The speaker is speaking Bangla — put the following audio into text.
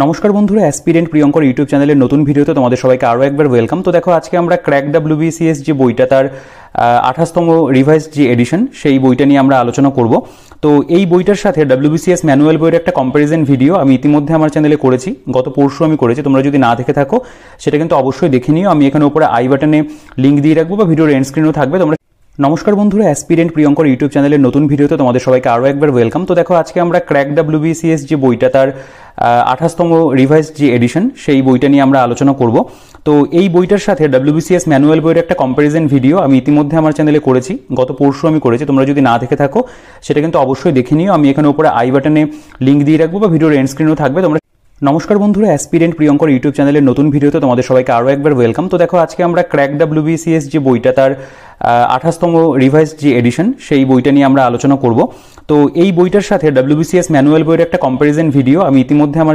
নমস্কার বন্ধুরা, অ্যাসপিরেন্ট প্রিয়ঙ্কর ইউটিউব চ্যানেলের নতুন ভিডিওতে তোমাদের সবাইকে আরও একবার ওয়েলকাম। তো দেখো, আজকে আমরা ক্র্যাক ডাব্লিউবিসিএস যে বইটা, তার 28তম রিভাইজ যে এডিশন, সেই বইটা নিয়ে আমরা আলোচনা করব। তো এই বইটার সাথে ডাব্লিউবিসিএস ম্যানুয়াল বইয়ের একটা কম্প্যারিজন ভিডিও আমি ইতিমধ্যে আমার চ্যানেলে করেছি, গত পরশু আমি করেছি। তোমরা যদি না দেখে থাকো সেটা কিন্তু অবশ্যই দেখে নিও। আমি এখানে উপরে আই বাটনে লিঙ্ক দিয়ে রাখবো বা ভিডিওর এন্ড স্ক্রিনেও থাকবে। তোমরা নমস্কার বন্ধুরা, অ্যাসপিরেন্ট প্রিয়ঙ্কর ইউটিউব চ্যানেলের নতুন ভিডিওতে তোমাদের সবাইকে আরও একবার ওয়েলকাম। তো দেখো, আজকে আমরা ক্র্যাক ডাব্লিউবিসিএস যে বইটা, তার 28তম রিভাইজ যে এডিশন, সেই বইটা নিয়ে আমরা আলোচনা করব। তো এই বইটার সাথে ডাব্লিউবিসিএস ম্যানুয়াল বইয়ের একটা কম্প্যারিজন ভিডিও আমি ইতিমধ্যে আমার চ্যানেলে করেছি, গত পরশু আমি করেছি। তোমরা যদি না দেখে থাকো সেটা কিন্তু অবশ্যই দেখে নিও। আমি এখানে উপরে আই বাটনে লিঙ্ক দিয়ে রাখবো বা ভিডিওর এন্ড স্ক্রিনেও থাকবে। তোমরা নমস্কার বন্ধুরা, অ্যাসপিরেন্ট প্রিয়ঙ্কর ইউটিউব চ্যানেলের নতুন ভিডিওতে তোমাদের সবাইকে আরও একবার ওয়েলকাম। তো দেখো, আজকে আমরা ক্র্যাক ডাব্লিউবিসিএস যে বইটা, তার 28তম রিভাইজ যে এডিশন, সেই বইটা নিয়ে আমরা আলোচনা করব। তো এই বইটার সাথে ডাব্লিউবিসিএস ম্যানুয়াল বইয়ের একটা কম্প্যারিজন ভিডিও আমি ইতিমধ্যে আমার